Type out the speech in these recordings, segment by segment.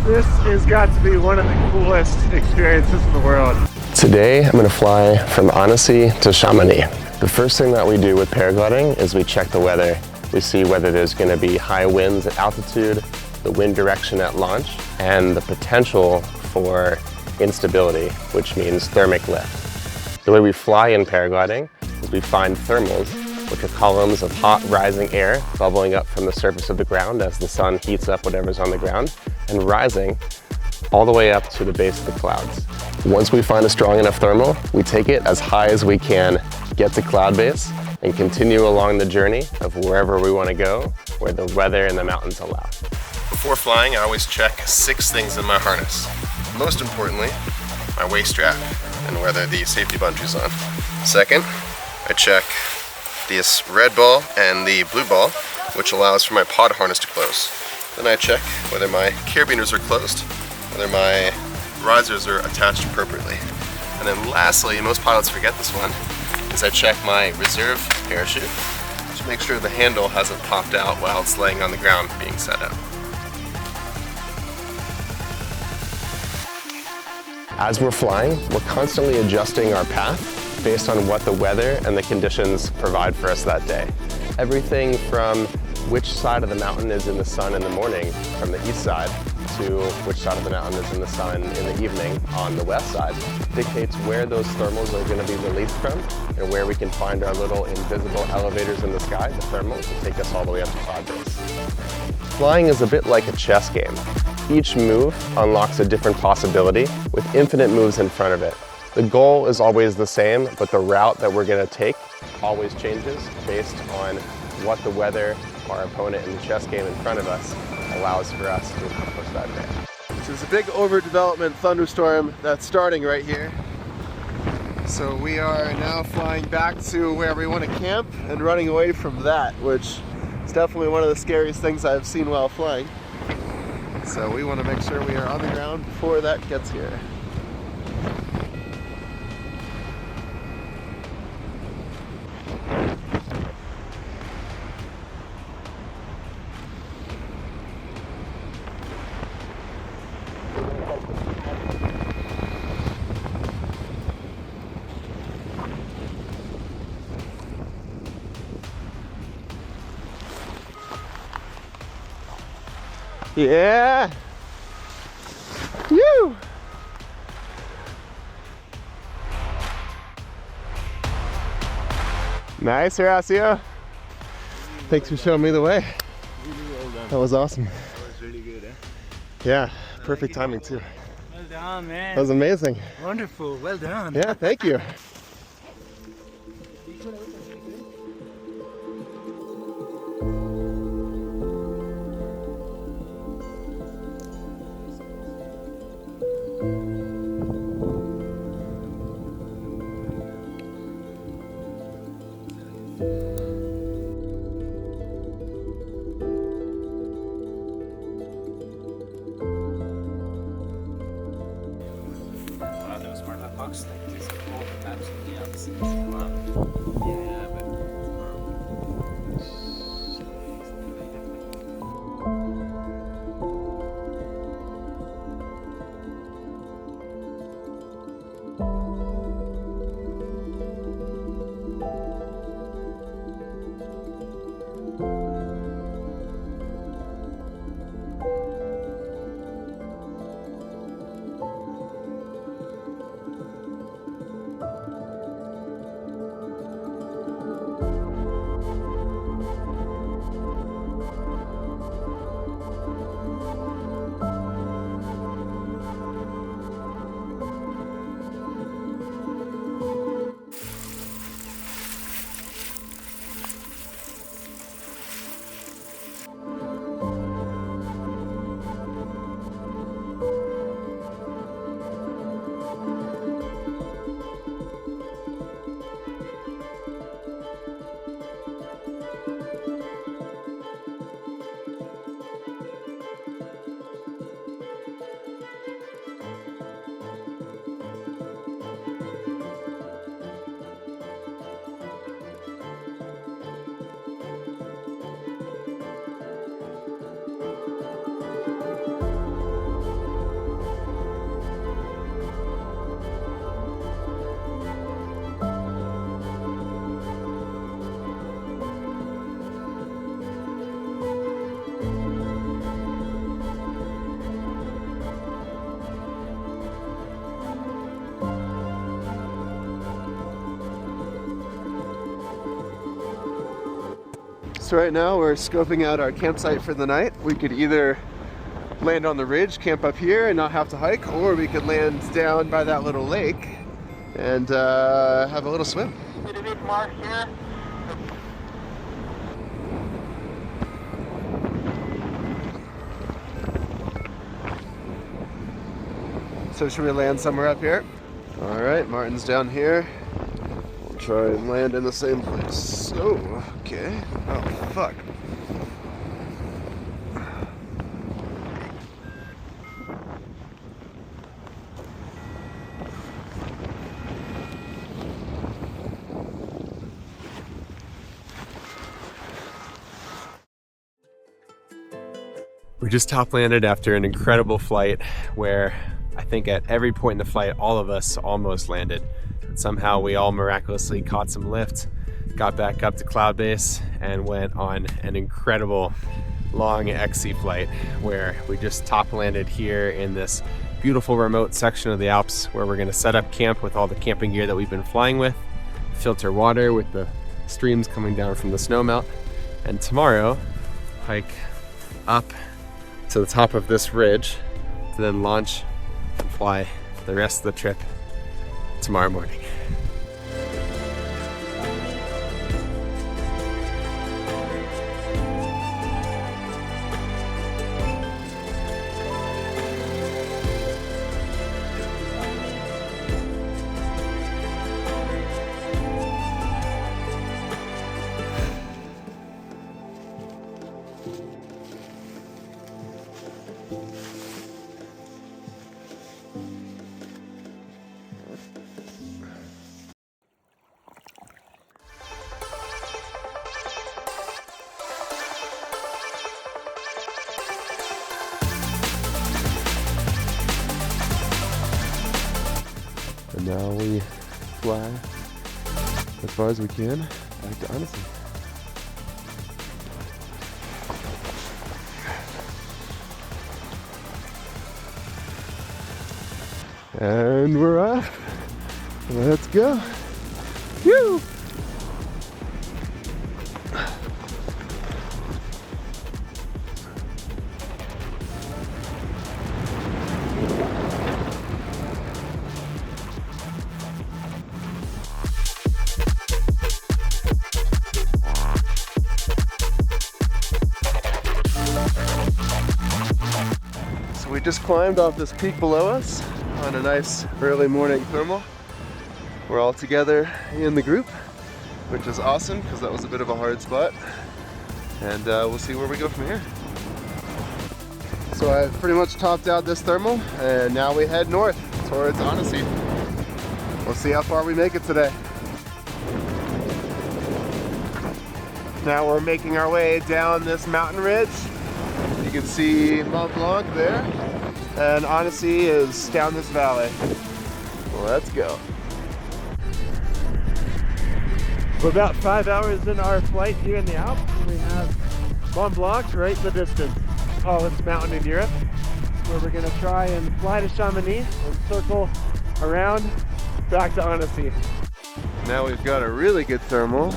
This has got to be one of the coolest experiences in the world. Today, I'm going to fly from Annecy to Chamonix. The first thing that we do with paragliding is we check the weather. We see whether there's going to be high winds at altitude, the wind direction at launch, and the potential for instability, which means thermic lift. The way we fly in paragliding is we find thermals, which are columns of hot rising air bubbling up from the surface of the ground as the sun heats up whatever's on the ground, and rising all the way up to the base of the clouds. Once we find a strong enough thermal, we take it as high as we can, get to cloud base, and continue along the journey of wherever we want to go, where the weather and the mountains allow. Before flying, I always check 6 things in my harness. Most importantly, my waist strap and whether the safety bungee's on. Second, I check this red ball and the blue ball, which allows for my pod harness to close. Then I check whether my carabiners are closed, whether my risers are attached appropriately. And then lastly, most pilots forget this one, is I check my reserve parachute to make sure the handle hasn't popped out while it's laying on the ground being set up. As we're flying, we're constantly adjusting our path based on what the weather and the conditions provide for us that day. Everything from which side of the mountain is in the sun in the morning from the east side to which side of the mountain is in the sun in the evening on the west side dictates where those thermals are going to be released from and where we can find our little invisible elevators in the sky, the thermals, to take us all the way up to cloud base. Flying is a bit like a chess game. Each move unlocks a different possibility with infinite moves in front of it. The goal is always the same, but the route that we're going to take always changes based on what the weather, our opponent in the chess game in front of us, allows for us to accomplish that day. There's a big overdevelopment thunderstorm that's starting right here. So we are now flying back to where we want to camp and running away from that, which is definitely one of the scariest things I've seen while flying. So we want to make sure we are on the ground before that gets here. Yeah! Woo! Nice, Horacio. Thanks for showing me the way. Really well done. That was awesome. That was really good, eh? Yeah, perfect timing too. Well done, man. That was amazing. Wonderful, well done. Yeah, thank you. One of those smart box like this, all the times in the Alps. Yeah, but So right now we're scoping out our campsite for the night. We could either land on the ridge, camp up here and not have to hike, or we could land down by that little lake and have a little swim. So should we land somewhere up here? All right, Martin's down here. We'll try and land in the same place. Oh, okay. Oh, fuck. We just top landed after an incredible flight where I think at every point in the flight, all of us almost landed. But somehow we all miraculously caught some lift, got back up to cloud base, and went on an incredible long XC flight where we just top landed here in this beautiful remote section of the Alps where we're gonna set up camp with all the camping gear that we've been flying with, filter water with the streams coming down from the snow melt, and tomorrow hike up to the top of this ridge to then launch and fly the rest of the trip tomorrow morning. And now we fly as far as we can back to Annecy. And we're off. Let's go. Woo! So we just climbed off this peak below us on a nice early morning thermal. We're all together in the group, which is awesome because that was a bit of a hard spot. And we'll see where we go from here. So I've pretty much topped out this thermal and now we head north towards Annecy. We'll see how far we make it today. Now we're making our way down this mountain ridge. You can see Mont Blanc there, and Annecy is down this valley. Let's go. We're about 5 hours in our flight here in the Alps. We have Mont Blanc right in the distance, tallest mountain in Europe, where we're gonna try and fly to Chamonix and circle around back to Annecy. Now we've got a really good thermal,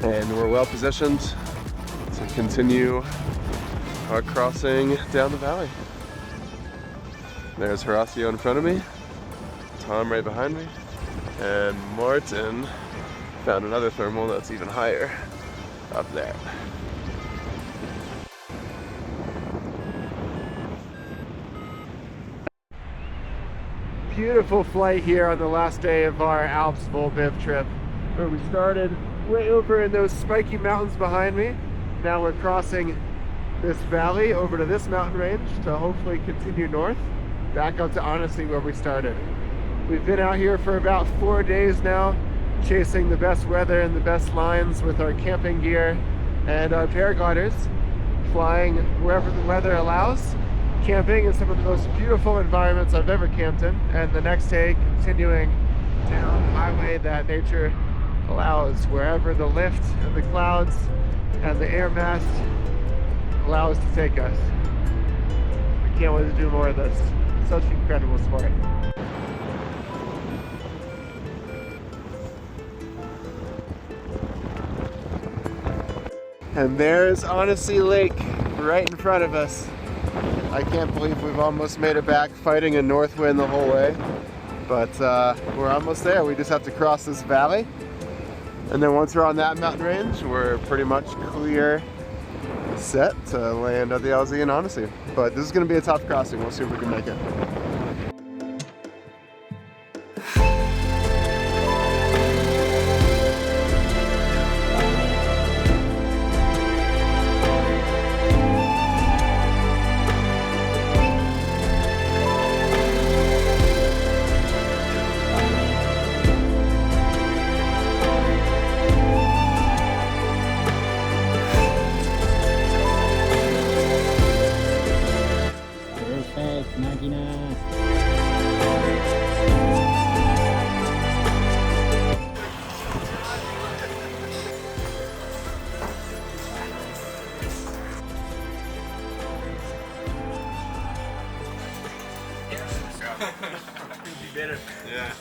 and we're well positioned to continue our crossing down the valley. There's Horacio in front of me, Tom right behind me, and Martin found another thermal that's even higher up there. Beautiful flight here on the last day of our Alps Vol-biv trip, where we started way over in those spiky mountains behind me. Now we're crossing this valley over to this mountain range to hopefully continue north back up to Annecy where we started. We've been out here for about 4 days now, chasing the best weather and the best lines with our camping gear and our paragliders, flying wherever the weather allows, camping in some of the most beautiful environments I've ever camped in, and the next day continuing down the highway that nature allows, wherever the lift and the clouds and the air mass allow us to take us. I can't wait to do more of this. Such incredible sport. And there's Honesty Lake right in front of us. I can't believe we've almost made it back fighting a north wind the whole way. But we're almost there. We just have to cross this valley. And then once we're on that mountain range, we're pretty much clear set to land at the LZ and Honesty. But this is going to be a tough crossing. We'll see if we can make it. Perfect, máquina. Yeah.